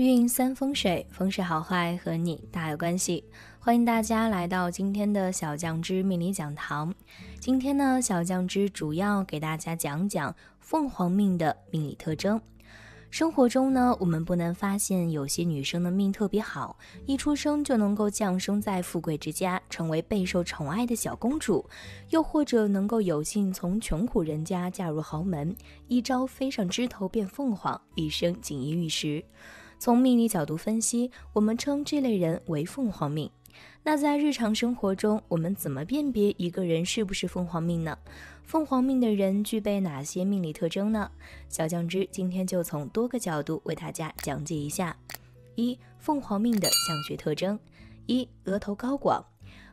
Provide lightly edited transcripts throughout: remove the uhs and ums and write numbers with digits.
运三风水，风水好坏和你大有关系。欢迎大家来到今天的小酱汁命理讲堂。今天呢，小酱汁主要给大家讲讲凤凰命的命理特征。生活中呢，我们不难发现有些女生的命特别好，一出生就能够降生在富贵之家，成为备受宠爱的小公主，又或者能够有幸从穷苦人家嫁入豪门，一朝飞上枝头变凤凰，一生锦衣玉食。从命理角度分析，我们称这类人为凤凰命。那在日常生活中，我们怎么辨别一个人是不是凤凰命呢？凤凰命的人具备哪些命理特征呢？小酱汁今天就从多个角度为大家讲解一下。一、凤凰命的相学特征。一、额头高广。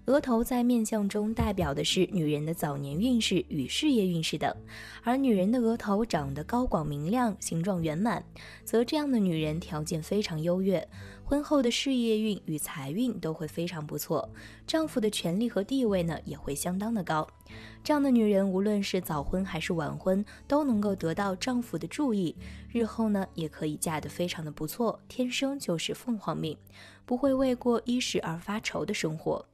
额头在面相中代表的是女人的早年运势与事业运势等，而女人的额头长得高广明亮，形状圆满，则这样的女人条件非常优越，婚后的事业运与财运都会非常不错，丈夫的权力和地位呢也会相当的高。这样的女人无论是早婚还是晚婚，都能够得到丈夫的注意，日后呢也可以嫁得非常的不错，天生就是凤凰命，不会为过一时而发愁的生活。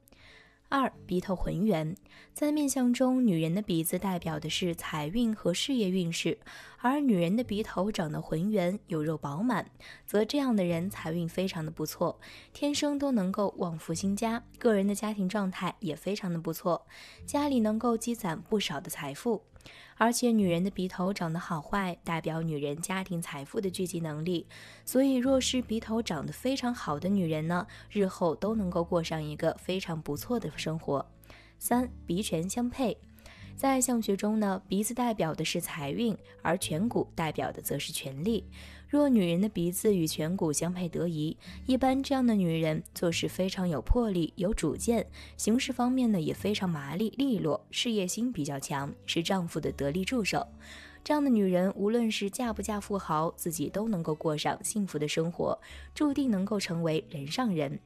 二、鼻头浑圆。在面相中，女人的鼻子代表的是财运和事业运势，而女人的鼻头长得浑圆有肉饱满，则这样的人财运非常的不错，天生都能够旺夫兴家，个人的家庭状态也非常的不错，家里能够积攒不少的财富。而且女人的鼻头长得好坏，代表女人家庭财富的聚集能力，所以若是鼻头长得非常好的女人呢，日后都能够过上一个非常不错的生活。三、鼻权相配。在相学中呢，鼻子代表的是财运，而颧骨代表的则是权力。若女人的鼻子与颧骨相配得宜，一般这样的女人做事非常有魄力、有主见，行事方面呢也非常麻利利落，事业心比较强，是丈夫的得力助手。这样的女人无论是嫁不嫁富豪，自己都能够过上幸福的生活，注定能够成为人上人。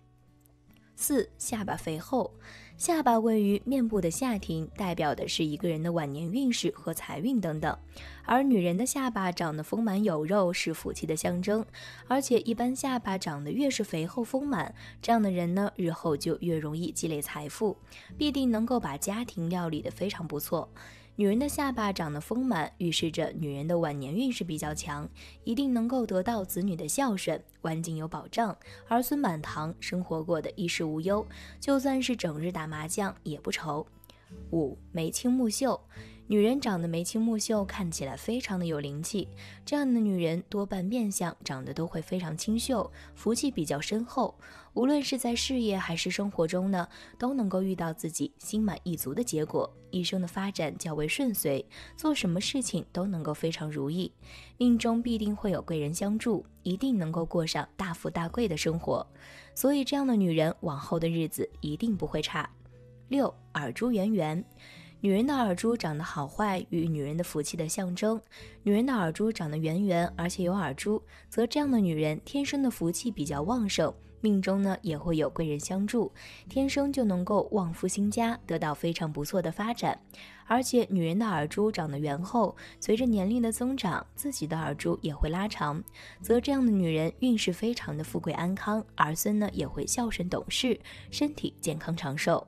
四、下巴肥厚。下巴位于面部的下庭，代表的是一个人的晚年运势和财运等等。而女人的下巴长得丰满有肉，是福气的象征，而且一般下巴长得越是肥厚丰满，这样的人呢，日后就越容易积累财富，必定能够把家庭料理得非常不错。女人的下巴长得丰满，预示着女人的晚年运势比较强，一定能够得到子女的孝顺，晚景有保障，儿孙满堂，生活过得衣食无忧，就算是整日打麻将也不愁。五、眉清目秀。女人长得眉清目秀，看起来非常的有灵气，这样的女人多半面相长得都会非常清秀，福气比较深厚，无论是在事业还是生活中呢，都能够遇到自己心满意足的结果，一生的发展较为顺遂，做什么事情都能够非常如意，命中必定会有贵人相助，一定能够过上大富大贵的生活，所以这样的女人往后的日子一定不会差。六、耳珠圆圆。女人的耳珠长得好坏与女人的福气的象征，女人的耳珠长得圆圆而且有耳珠，则这样的女人天生的福气比较旺盛，命中呢也会有贵人相助，天生就能够旺夫兴家，得到非常不错的发展。而且女人的耳珠长得圆厚，随着年龄的增长，自己的耳珠也会拉长，则这样的女人运势非常的富贵安康，儿孙呢也会孝顺懂事，身体健康长寿。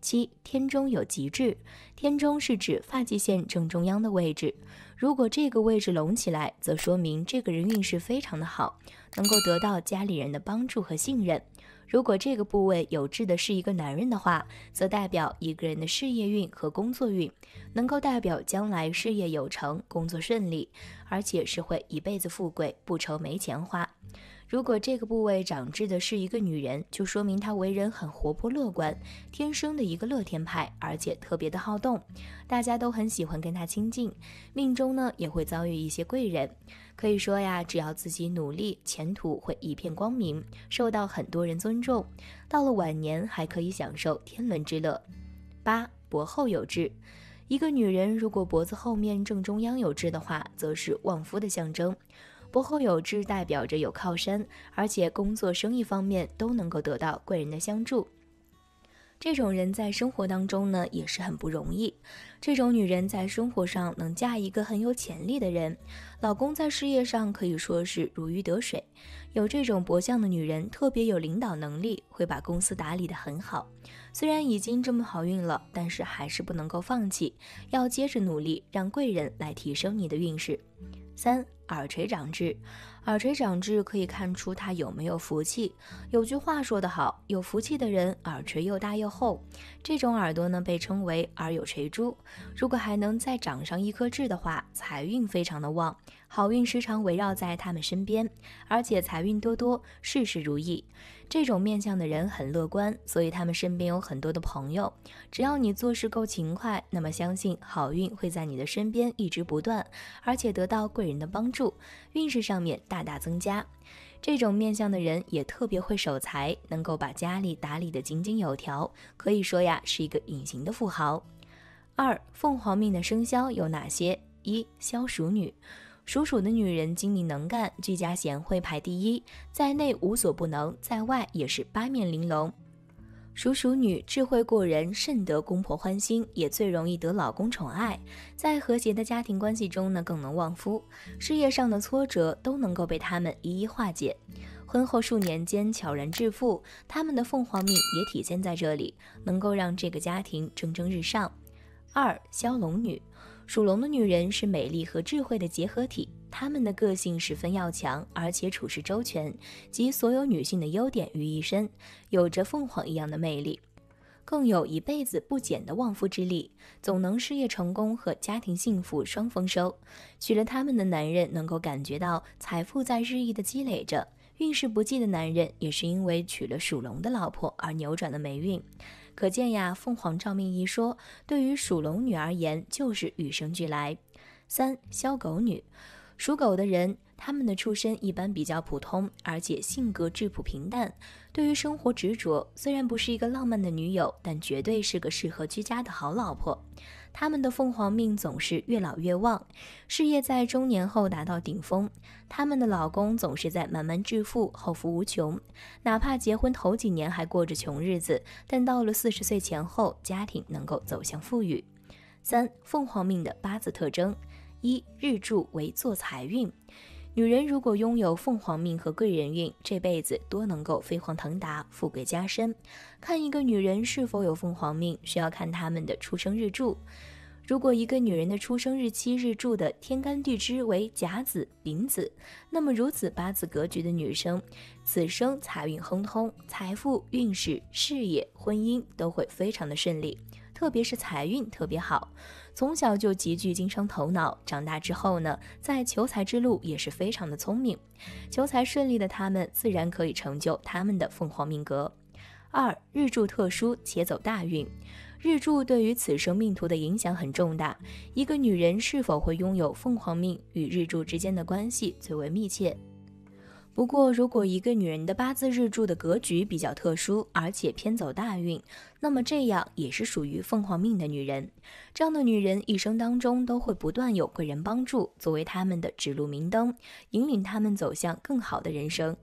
七、天中有极痣。天中是指发际线正中央的位置，如果这个位置隆起来，则说明这个人运势非常的好，能够得到家里人的帮助和信任。如果这个部位有痣的是一个男人的话，则代表一个人的事业运和工作运，能够代表将来事业有成，工作顺利，而且是会一辈子富贵，不愁没钱花。如果这个部位长痣的是一个女人，就说明她为人很活泼乐观，天生的一个乐天派，而且特别的好动，大家都很喜欢跟她亲近，命中呢也会遭遇一些贵人。可以说呀，只要自己努力，前途会一片光明，受到很多人尊重，到了晚年还可以享受天伦之乐。八、脖后有痣。一个女人如果脖子后面正中央有痣的话，则是旺夫的象征。脖后有痣代表着有靠山，而且工作生意方面都能够得到贵人的相助。这种人在生活当中呢也是很不容易。这种女人在生活上能嫁一个很有潜力的人，老公在事业上可以说是如鱼得水。有这种博相的女人特别有领导能力，会把公司打理得很好。虽然已经这么好运了，但是还是不能够放弃，要接着努力，让贵人来提升你的运势。3. 耳垂长痣。耳垂长痣可以看出他有没有福气。有句话说得好，有福气的人耳垂又大又厚，这种耳朵呢被称为耳有垂珠。如果还能再长上一颗痣的话，财运非常的旺，好运时常围绕在他们身边，而且财运多多，事事如意。这种面相的人很乐观，所以他们身边有很多的朋友。只要你做事够勤快，那么相信好运会在你的身边一直不断，而且得到贵人的帮助，运势上面大大增加。这种面相的人也特别会守财，能够把家里打理得井井有条，可以说呀是一个隐形的富豪。2. 凤凰命的生肖有哪些？1. 肖鼠女。属鼠的女人精明能干，居家贤惠排第一，在内无所不能，在外也是八面玲珑。属鼠女智慧过人，甚得公婆欢心，也最容易得老公宠爱。在和谐的家庭关系中呢，更能旺夫。事业上的挫折都能够被他们一一化解。婚后数年间悄然致富，他们的凤凰命也体现在这里，能够让这个家庭蒸蒸日上。2. 枭龙女。属龙的女人是美丽和智慧的结合体，她们的个性十分要强，而且处事周全，集所有女性的优点于一身，有着凤凰一样的魅力，更有一辈子不减的旺夫之力，总能事业成功和家庭幸福双丰收。娶了她们的男人能够感觉到财富在日益的积累着，运势不济的男人也是因为娶了属龙的老婆而扭转了霉运。可见呀，凤凰照命一说对于属龙女而言就是与生俱来。3. 枭狗女。属狗的人，他们的出身一般比较普通，而且性格质朴平淡，对于生活执着。虽然不是一个浪漫的女友，但绝对是个适合居家的好老婆。他们的凤凰命总是越老越旺，事业在中年后达到顶峰。他们的老公总是在慢慢致富，后福无穷。哪怕结婚头几年还过着穷日子，但到了40岁前后，家庭能够走向富裕。3. 凤凰命的八字特征。1. 日柱为坐财运。女人如果拥有凤凰命和贵人运，这辈子多能够飞黄腾达，富贵加身。看一个女人是否有凤凰命，需要看她们的出生日柱。如果一个女人的出生日期日柱的天干地支为甲子、丙子，那么如此八字格局的女生，此生财运亨通，财富、运势、事业、婚姻都会非常的顺利，特别是财运特别好。从小就极具经商头脑，长大之后呢，在求财之路也是非常的聪明。求财顺利的他们，自然可以成就他们的凤凰命格。2. 日柱特殊且走大运。日柱对于此生命途的影响很重大，一个女人是否会拥有凤凰命，与日柱之间的关系最为密切。不过，如果一个女人的八字日柱的格局比较特殊，而且偏走大运，那么这样也是属于凤凰命的女人。这样的女人一生当中都会不断有贵人帮助，作为她们的指路明灯，引领她们走向更好的人生。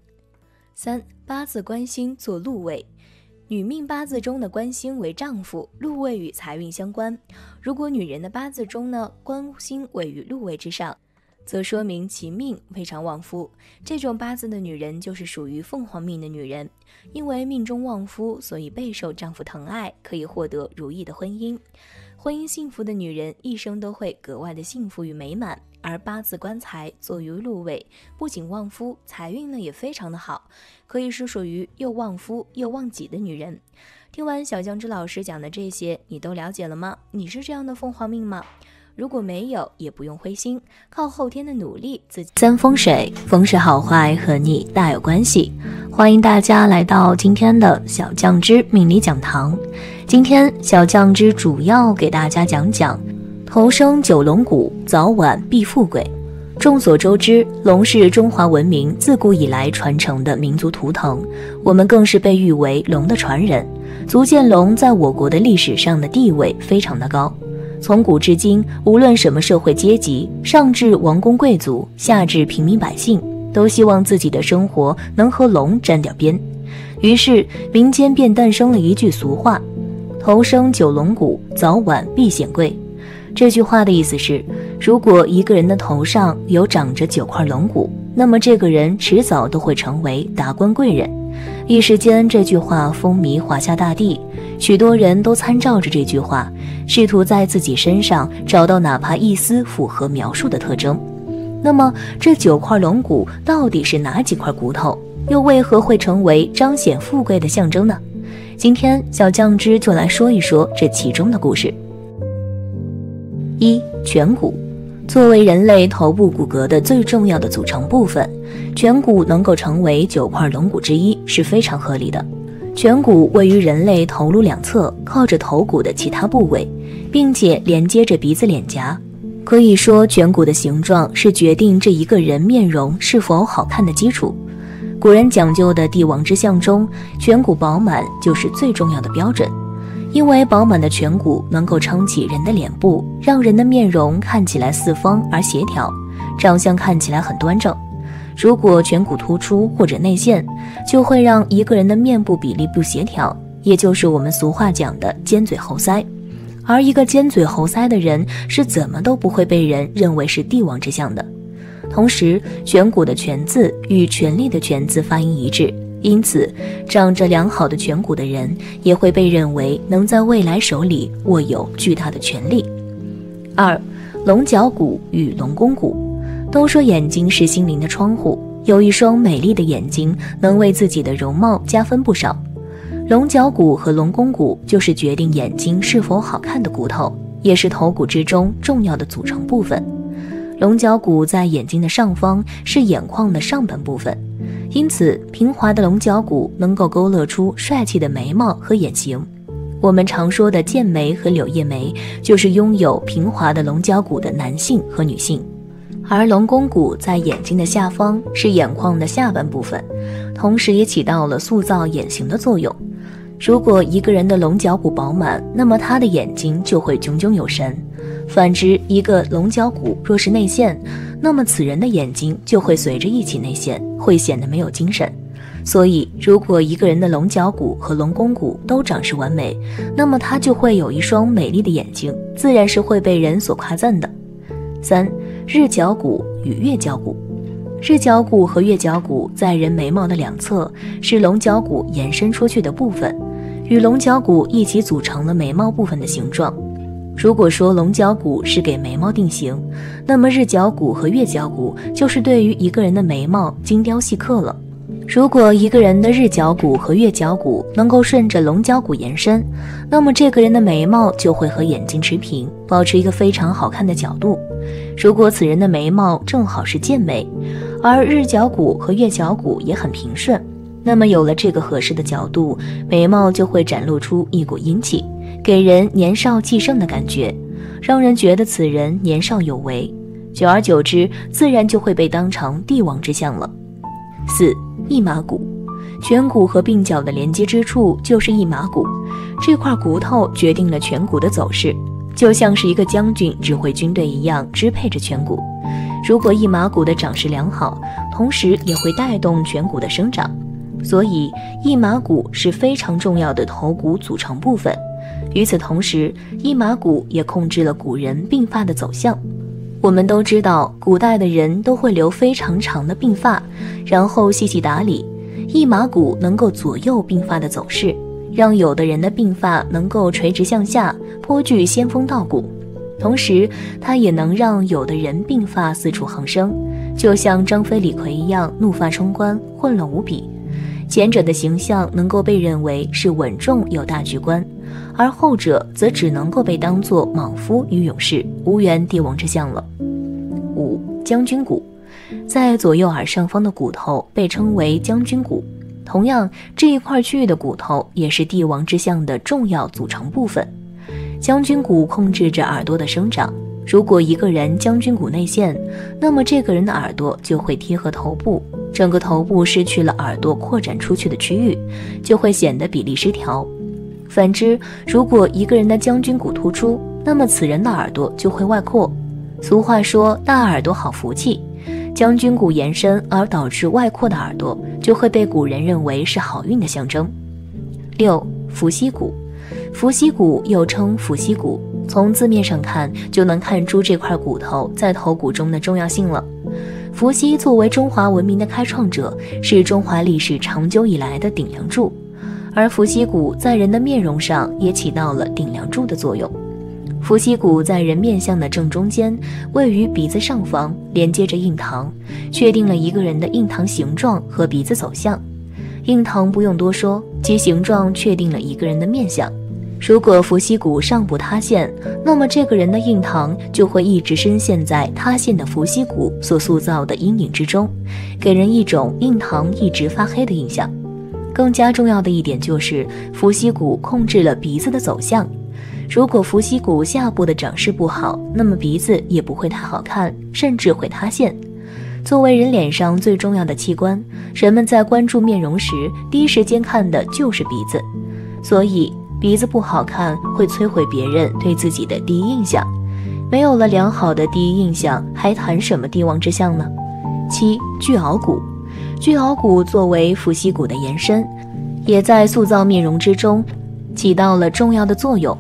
3. 八字官星做禄位。女命八字中的官星为丈夫，禄位与财运相关。如果女人的八字中呢，官星位于禄位之上，则说明其命非常旺夫。这种八字的女人就是属于凤凰命的女人，因为命中旺夫，所以备受丈夫疼爱，可以获得如意的婚姻。婚姻幸福的女人一生都会格外的幸福与美满。而八字官财坐于禄位，不仅旺夫，财运呢也非常的好，可以是属于又旺夫又旺己的女人。听完小酱汁老师讲的这些，你都了解了吗？你是这样的凤凰命吗？如果没有，也不用灰心，靠后天的努力自己。3风水，风水好坏和你大有关系。欢迎大家来到今天的小酱汁命理讲堂。今天小酱汁主要给大家讲讲头生九龙骨，早晚必富贵。众所周知，龙是中华文明自古以来传承的民族图腾，我们更是被誉为龙的传人，足见龙在我国的历史上的地位非常的高。从古至今，无论什么社会阶级，上至王公贵族，下至平民百姓，都希望自己的生活能和龙沾点边。于是民间便诞生了一句俗话：头生九龙骨，早晚必显贵。这句话的意思是，如果一个人的头上有长着9块龙骨，那么这个人迟早都会成为达官贵人。一时间，这句话风靡华夏大地，许多人都参照着这句话，试图在自己身上找到哪怕一丝符合描述的特征。那么，这9块龙骨到底是哪几块骨头？又为何会成为彰显富贵的象征呢？今天小酱汁就来说一说这其中的故事。1. 颧骨。作为人类头部骨骼的最重要的组成部分，颧骨能够成为9块龙骨之一是非常合理的。颧骨位于人类头颅两侧，靠着头骨的其他部位，并且连接着鼻子脸颊。可以说，颧骨的形状是决定这一个人面容是否好看的基础。古人讲究的帝王之相中，颧骨饱满就是最重要的标准。因为饱满的颧骨能够撑起人的脸部，让人的面容看起来四方而协调，长相看起来很端正。如果颧骨突出或者内陷，就会让一个人的面部比例不协调，也就是我们俗话讲的尖嘴猴腮。而一个尖嘴猴腮的人是怎么都不会被人认为是帝王之相的。同时，颧骨的颧字与权力的权字发音一致，因此长着良好的颧骨的人也会被认为能在未来手里握有巨大的权力。2. 龙角骨与龙宫骨。都说眼睛是心灵的窗户，有一双美丽的眼睛能为自己的容貌加分不少。龙角骨和龙宫骨就是决定眼睛是否好看的骨头，也是头骨之中重要的组成部分。龙角骨在眼睛的上方，是眼眶的上半部分，因此平滑的龙角骨能够勾勒出帅气的眉毛和眼型。我们常说的剑眉和柳叶眉，就是拥有平滑的龙角骨的男性和女性。而龙宫骨在眼睛的下方，是眼眶的下半部分，同时也起到了塑造眼型的作用。如果一个人的龙角骨饱满，那么他的眼睛就会炯炯有神。反之，一个龙角骨若是内陷，那么此人的眼睛就会随着一起内陷，会显得没有精神。所以，如果一个人的龙角骨和龙宫骨都长势完美，那么他就会有一双美丽的眼睛，自然是会被人所夸赞的。3. 日角骨与月角骨。日角骨和月角骨在人眉毛的两侧，是龙角骨延伸出去的部分，与龙角骨一起组成了眉毛部分的形状。如果说龙角骨是给眉毛定型，那么日角骨和月角骨就是对于一个人的眉毛精雕细刻了。如果一个人的日角骨和月角骨能够顺着龙角骨延伸，那么这个人的眉毛就会和眼睛持平，保持一个非常好看的角度。如果此人的眉毛正好是剑眉，而日角骨和月角骨也很平顺，那么有了这个合适的角度，眉毛就会展露出一股英气，给人年少气盛的感觉，让人觉得此人年少有为。久而久之，自然就会被当成帝王之相了。4. 一马骨。颧骨和鬓角的连接之处就是一马骨，这块骨头决定了颧骨的走势，就像是一个将军指挥军队一样，支配着颧骨。如果一马骨的长势良好，同时也会带动颧骨的生长，所以一马骨是非常重要的头骨组成部分。与此同时，一马骨也控制了古人鬓发的走向。我们都知道，古代的人都会留非常长的鬓发，然后细细打理。一马骨能够左右鬓发的走势，让有的人的鬓发能够垂直向下，颇具仙风道骨。同时，它也能让有的人鬓发四处横生，就像张飞李逵一样，怒发冲冠，混乱无比。前者的形象能够被认为是稳重有大局观，而后者则只能够被当作莽夫与勇士，无缘帝王之相了。5. 将军骨。在左右耳上方的骨头被称为将军骨，同样这一块区域的骨头也是帝王之相的重要组成部分。将军骨控制着耳朵的生长，如果一个人将军骨内陷，那么这个人的耳朵就会贴合头部，整个头部失去了耳朵扩展出去的区域，就会显得比例失调。反之，如果一个人的将军骨突出，那么此人的耳朵就会外扩。俗话说大耳朵好福气，将军骨延伸而导致外扩的耳朵，就会被古人认为是好运的象征。6. 伏羲骨。伏羲骨又称伏羲骨，从字面上看就能看出这块骨头在头骨中的重要性了。伏羲作为中华文明的开创者，是中华历史长久以来的顶梁柱，而伏羲骨在人的面容上也起到了顶梁柱的作用。伏羲骨在人面相的正中间，位于鼻子上方，连接着印堂，确定了一个人的印堂形状和鼻子走向。印堂不用多说，其形状确定了一个人的面相。如果伏羲骨上部塌陷，那么这个人的印堂就会一直深陷在塌陷的伏羲骨所塑造的阴影之中，给人一种印堂一直发黑的印象。更加重要的一点就是伏羲骨控制了鼻子的走向。如果伏羲骨下部的长势不好，那么鼻子也不会太好看，甚至会塌陷。作为人脸上最重要的器官，人们在关注面容时，第一时间看的就是鼻子，所以鼻子不好看会摧毁别人对自己的第一印象。没有了良好的第一印象，还谈什么帝王之相呢？7. 巨鳌骨。巨鳌骨作为伏羲骨的延伸，也在塑造面容之中起到了重要的作用。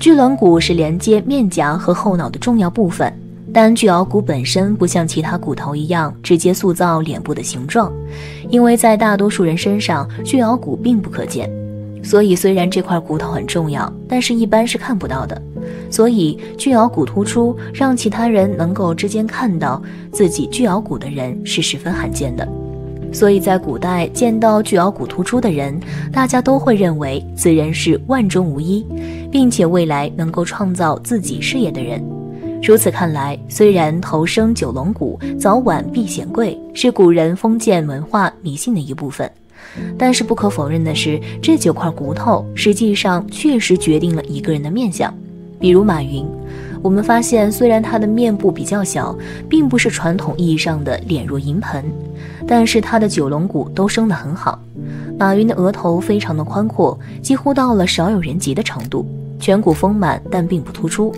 巨轮骨是连接面颊和后脑的重要部分，但巨鳌骨本身不像其他骨头一样直接塑造脸部的形状，因为在大多数人身上，巨鳌骨并不可见。所以虽然这块骨头很重要，但是一般是看不到的。所以巨鳌骨突出，让其他人能够之间看到自己巨鳌骨的人是十分罕见的。所以在古代见到巨鳌骨突出的人，大家都会认为此人是万中无一，并且未来能够创造自己事业的人。如此看来，虽然头生九龙骨，早晚必显贵，是古人封建文化迷信的一部分，但是不可否认的是，这9块骨头实际上确实决定了一个人的面相。比如马云，我们发现虽然他的面部比较小，并不是传统意义上的脸若银盆，但是他的9龙骨都生得很好。马云的额头非常的宽阔，几乎到了少有人及的程度，颧骨丰满但并不突出，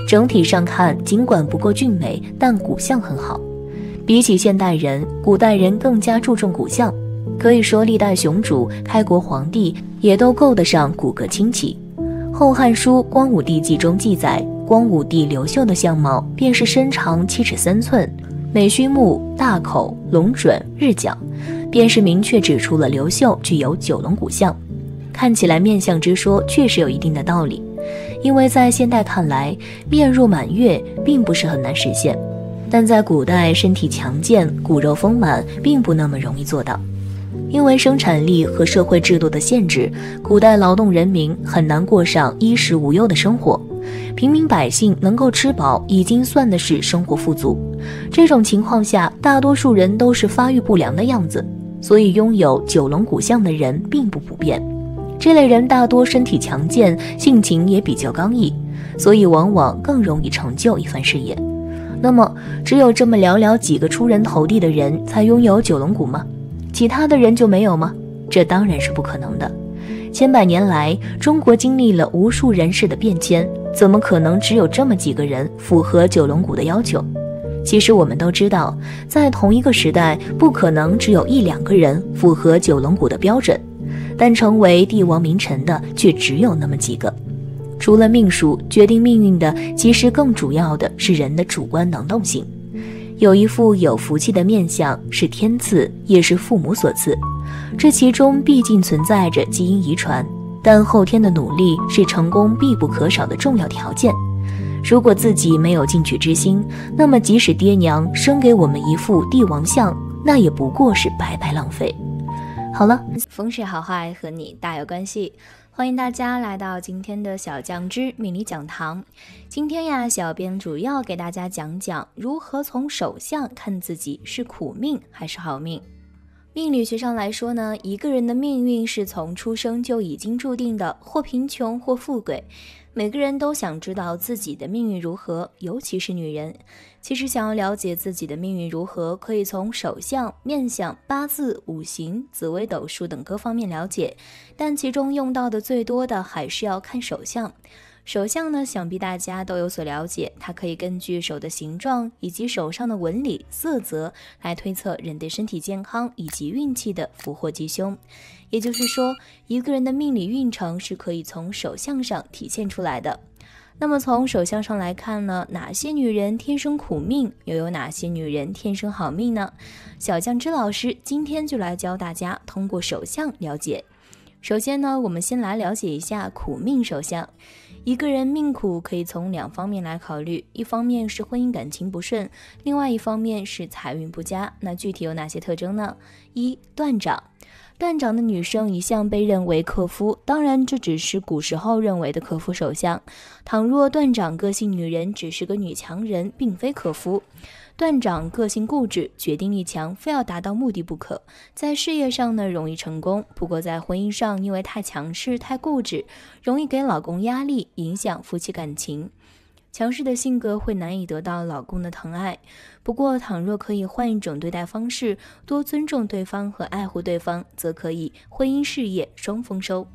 整体上看尽管不够俊美，但骨相很好。比起现代人，古代人更加注重骨相，可以说历代雄主、开国皇帝也都够得上骨骼清奇。《后汉书·光武帝纪》中记载，光武帝刘秀的相貌便是身长7尺3寸，美须目、大口、龙准、日角，便是明确指出了刘秀具有9龙骨相。看起来面相之说确实有一定的道理，因为在现代看来，面若满月并不是很难实现，但在古代身体强健、骨肉丰满并不那么容易做到。因为生产力和社会制度的限制，古代劳动人民很难过上衣食无忧的生活，平民百姓能够吃饱已经算的是生活富足。这种情况下，大多数人都是发育不良的样子，所以拥有9龙骨相的人并不普遍。这类人大多身体强健，性情也比较刚毅，所以往往更容易成就一番事业。那么，只有这么寥寥几个出人头地的人才拥有9龙骨吗？其他的人就没有吗？这当然是不可能的。千百年来，中国经历了无数人事的变迁，怎么可能只有这么几个人符合9龙骨的要求？其实我们都知道，在同一个时代，不可能只有1、2个人符合9龙骨的标准，但成为帝王名臣的却只有那么几个。除了命数决定命运的，其实更主要的是人的主观能动性。有一副有福气的面相是天赐，也是父母所赐，这其中毕竟存在着基因遗传，但后天的努力是成功必不可少的重要条件。如果自己没有进取之心，那么即使爹娘生给我们一副帝王相，那也不过是白白浪费。好了，风水好坏和你大有关系，欢迎大家来到今天的小酱汁命理讲堂。今天呀，小编主要给大家讲讲如何从手相看自己是苦命还是好命。命理学上来说呢，一个人的命运是从出生就已经注定的，或贫穷或富贵。每个人都想知道自己的命运如何，尤其是女人。其实想要了解自己的命运如何，可以从手相、面相、八字、五行、紫微斗数等各方面了解，但其中用到的最多的还是要看手相。手相呢，想必大家都有所了解，它可以根据手的形状以及手上的纹理、色泽来推测人的身体健康以及运气的福祸吉凶。也就是说，一个人的命理运程是可以从手相上体现出来的。那么从手相上来看呢，哪些女人天生苦命，又有哪些女人天生好命呢？小酱汁老师今天就来教大家通过手相了解。首先呢，我们先来了解一下苦命手相。一个人命苦可以从2方面来考虑，一方面是婚姻感情不顺，另外一方面是财运不佳。那具体有哪些特征呢？一、断掌。断掌的女生一向被认为克夫，当然这只是古时候认为的克夫手相。倘若断掌个性女人只是个女强人，并非克夫。断掌个性固执，决定力强，非要达到目的不可。在事业上呢，容易成功，不过在婚姻上因为太强势、太固执，容易给老公压力，影响夫妻感情。强势的性格会难以得到老公的疼爱，不过倘若可以换一种对待方式，多尊重对方和爱护对方，则可以婚姻事业双丰收。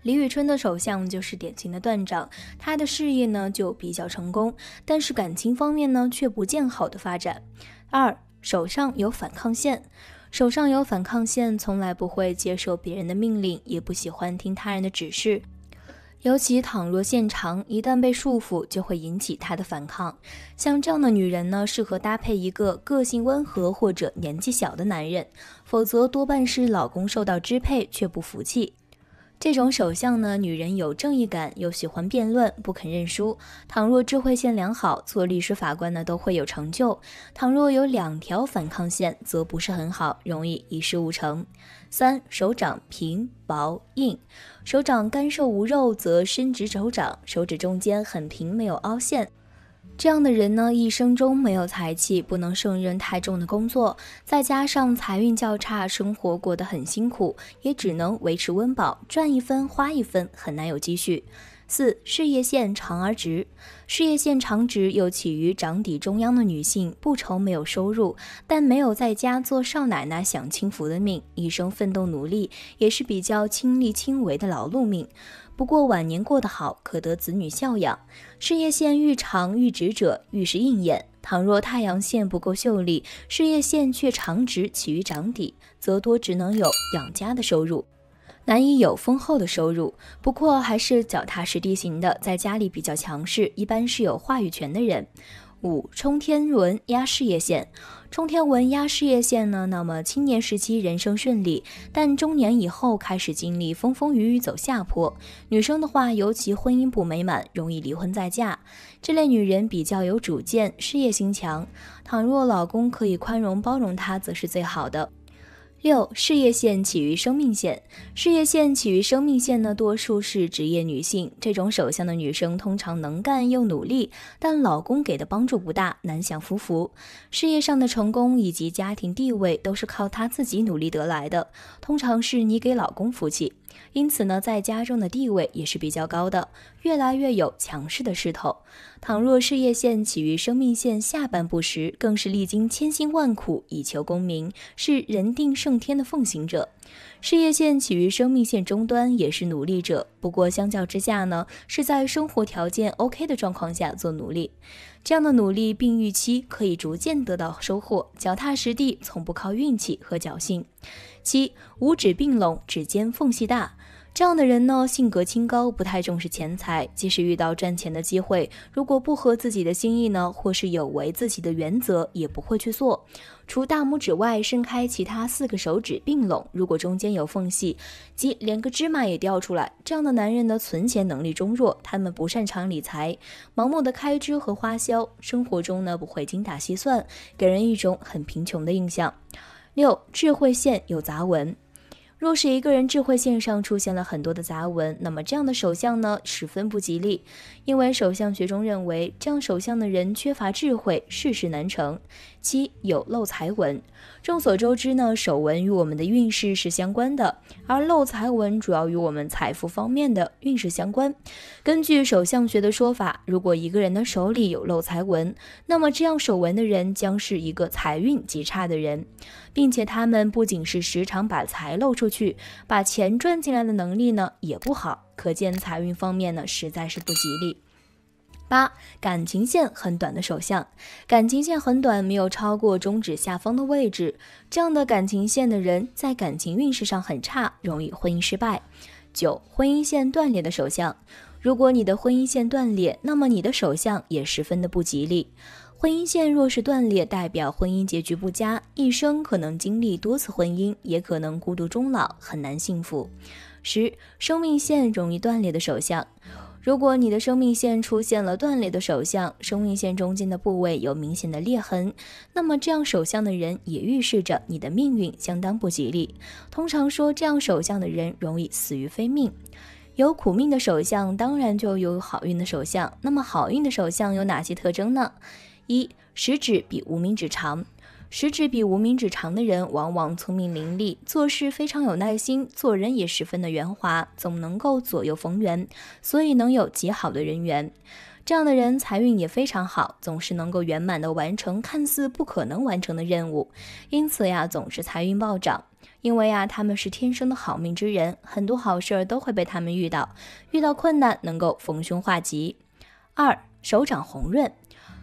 李宇春的手相就是典型的断掌，她的事业呢就比较成功，但是感情方面呢却不见好的发展。2、手上有反抗线。手上有反抗线，从来不会接受别人的命令，也不喜欢听他人的指示。尤其倘若线长，一旦被束缚，就会引起她的反抗。像这样的女人呢，适合搭配一个个性温和或者年纪小的男人，否则多半是老公受到支配却不服气。这种手相呢，女人有正义感，又喜欢辩论，不肯认输。倘若智慧线良好，做律师法官呢都会有成就。倘若有2条反抗线，则不是很好，容易一事无成。3、手掌平、薄、硬。手掌干瘦无肉，则伸直手掌，手指中间很平，没有凹陷。这样的人呢，一生中没有财气，不能胜任太重的工作，再加上财运较差，生活过得很辛苦，也只能维持温饱，赚一分花一分，很难有积蓄。4、事业线长而直。事业线长直又起于掌底中央的女性，不愁没有收入，但没有在家做少奶奶享清福的命，一生奋斗努力，也是比较亲力亲为的劳碌命。不过晚年过得好，可得子女孝养。事业线愈长愈直者，愈是应验。倘若太阳线不够秀丽，事业线却长直起于掌底，则多只能有养家的收入，难以有丰厚的收入。不过还是脚踏实地型的，在家里比较强势，一般是有话语权的人。5、冲天文压事业线。冲天文压事业线呢，那么青年时期人生顺利，但中年以后开始经历风风雨雨走下坡。女生的话，尤其婚姻不美满，容易离婚再嫁。这类女人比较有主见，事业心强，倘若老公可以宽容包容她，则是最好的。6、事业线起于生命线。事业线起于生命线呢，多数是职业女性。这种手相的女生通常能干又努力，但老公给的帮助不大，难享夫福。事业上的成功以及家庭地位都是靠她自己努力得来的，通常是你给老公福气。因此呢，在家中的地位也是比较高的，越来越有强势的势头。倘若事业线起于生命线下半部时，更是历经千辛万苦以求功名，是人定胜天的奉行者。事业线起于生命线终端，也是努力者，不过相较之下呢，是在生活条件 OK 的状况下做努力。这样的努力并预期可以逐渐得到收获，脚踏实地，从不靠运气和侥幸。7、五指并拢，指尖缝隙大。这样的人呢，性格清高，不太重视钱财，即使遇到赚钱的机会，如果不合自己的心意呢，或是有违自己的原则，也不会去做。除大拇指外，伸开其他4个手指并拢，如果中间有缝隙，即连个芝麻也掉出来，这样的男人的存钱能力中弱，他们不擅长理财，盲目的开支和花销，生活中呢不会精打细算，给人一种很贫穷的印象。6、智慧线有杂纹。若是一个人智慧线上出现了很多的杂纹，那么这样的手相呢，十分不吉利。因为手相学中认为，这样手相的人缺乏智慧，事事难成。7、有漏财纹。众所周知呢，手纹与我们的运势是相关的，而漏财纹主要与我们财富方面的运势相关。根据手相学的说法，如果一个人的手里有漏财纹，那么这样手纹的人将是一个财运极差的人，并且他们不仅是时常把财露出去，把钱赚进来的能力呢也不好，可见财运方面呢实在是不吉利。8. 感情线很短的手相，感情线很短，没有超过中指下方的位置，这样的感情线的人在感情运势上很差，容易婚姻失败。9. 婚姻线断裂的手相，如果你的婚姻线断裂，那么你的手相也十分的不吉利。婚姻线若是断裂，代表婚姻结局不佳，一生可能经历多次婚姻，也可能孤独终老，很难幸福。10. 生命线容易断裂的手相，如果你的生命线出现了断裂的手相，生命线中间的部位有明显的裂痕，那么这样手相的人也预示着你的命运相当不吉利。通常说这样手相的人容易死于非命。有苦命的手相，当然就有好运的手相。那么好运的手相有哪些特征呢？1. 食指比无名指长，食指比无名指长的人往往聪明伶俐，做事非常有耐心，做人也十分的圆滑，总能够左右逢源，所以能有极好的人缘。这样的人财运也非常好，总是能够圆满的完成看似不可能完成的任务，因此呀，总是财运暴涨。因为他们是天生的好命之人，很多好事都会被他们遇到困难能够逢凶化吉。2. 手掌红润，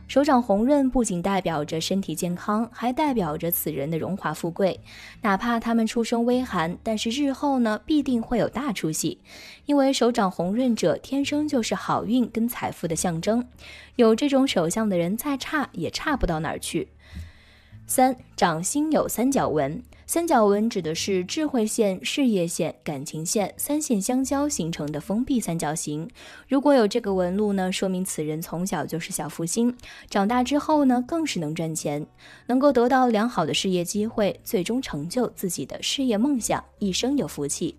手掌红润不仅代表着身体健康，还代表着此人的荣华富贵。哪怕他们出身微寒，但是日后呢必定会有大出息，因为手掌红润者天生就是好运跟财富的象征，有这种手相的人再差也差不到哪儿去。3. 掌心有三角纹，三角纹指的是智慧线、事业线、感情线三线相交形成的封闭三角形。如果有这个纹路呢，说明此人从小就是小福星，长大之后呢，更是能赚钱，能够得到良好的事业机会，最终成就自己的事业梦想，一生有福气。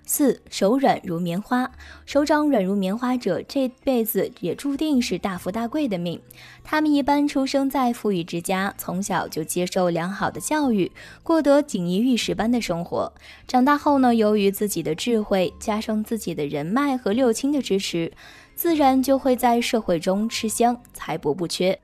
4. 手软如棉花，手掌软如棉花者，这辈子也注定是大富大贵的命。他们一般出生在富裕之家，从小就接受良好的教育，过得锦衣玉食般的生活。长大后呢，由于自己的智慧，加上自己的人脉和六亲的支持，自然就会在社会中吃香，财帛不缺。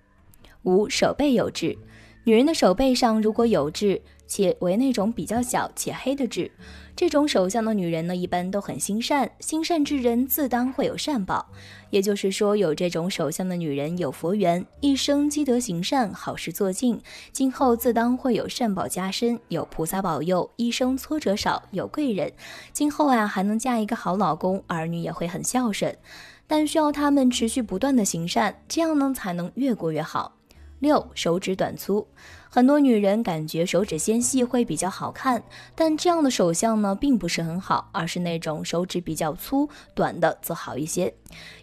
5. 手背有痣，女人的手背上如果有痣，且为那种比较小且黑的痣，这种手相的女人呢，一般都很心善，心善之人自当会有善报。也就是说，有这种手相的女人有佛缘，一生积德行善，好事做尽，今后自当会有善报加身，有菩萨保佑，一生挫折少，有贵人，今后还能嫁一个好老公，儿女也会很孝顺。但需要他们持续不断的行善，这样呢才能越过越好。6. 手指短粗，很多女人感觉手指纤细会比较好看，但这样的手相呢并不是很好，而是那种手指比较粗短的则好一些。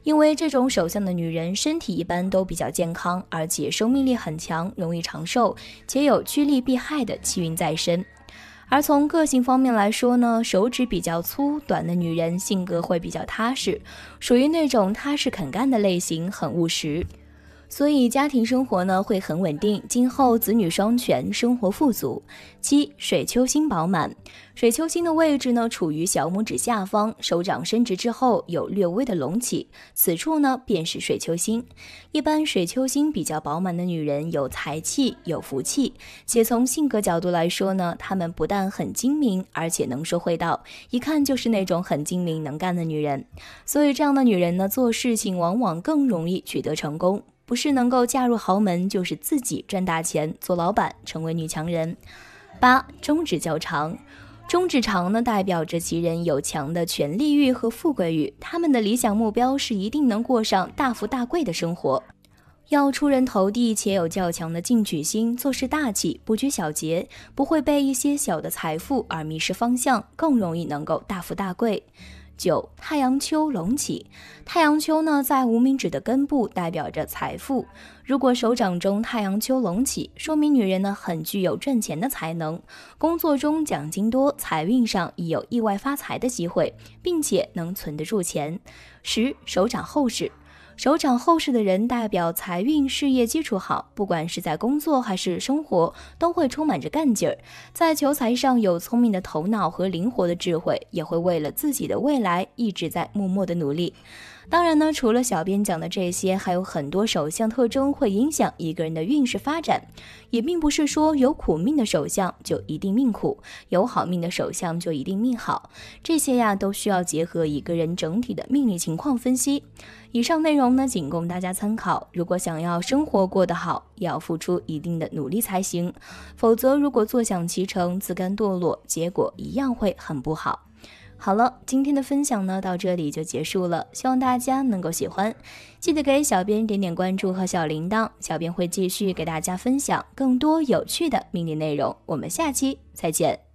因为这种手相的女人身体一般都比较健康，而且生命力很强，容易长寿，且有趋利避害的气运在身。而从个性方面来说呢，手指比较粗短的女人性格会比较踏实，属于那种踏实肯干的类型，很务实，所以家庭生活呢会很稳定，今后子女双全，生活富足。7. 水丘星饱满，水丘星的位置呢处于小拇指下方，手掌伸直之后有略微的隆起，此处呢便是水丘星。一般水丘星比较饱满的女人有财气，有福气，且从性格角度来说呢，她们不但很精明，而且能说会道，一看就是那种很精明能干的女人。所以这样的女人呢，做事情往往更容易取得成功，不是能够嫁入豪门，就是自己赚大钱，做老板，成为女强人。8. 中指较长，中指长呢，代表着其人有强的权力欲和富贵欲，他们的理想目标是一定能过上大富大贵的生活，要出人头地，且有较强的进取心，做事大气，不拘小节，不会被一些小的财富而迷失方向，更容易能够大富大贵。9. 太阳丘隆起，太阳丘呢在无名指的根部，代表着财富。如果手掌中太阳丘隆起，说明女人呢很具有赚钱的才能，工作中奖金多，财运上亦有意外发财的机会，并且能存得住钱。10. 手掌厚实，手掌厚实的人代表财运事业基础好，不管是在工作还是生活，都会充满着干劲儿，在求财上有聪明的头脑和灵活的智慧，也会为了自己的未来一直在默默的努力。当然呢，除了小编讲的这些，还有很多手相特征会影响一个人的运势发展，也并不是说有苦命的手相就一定命苦，有好命的手相就一定命好，这些呀都需要结合一个人整体的命理情况分析。以上内容呢，仅供大家参考。如果想要生活过得好，也要付出一定的努力才行，否则如果坐享其成，自甘堕落，结果一样会很不好。好了，今天的分享呢到这里就结束了，希望大家能够喜欢，记得给小编点点关注和小铃铛，小编会继续给大家分享更多有趣的命理内容，我们下期再见。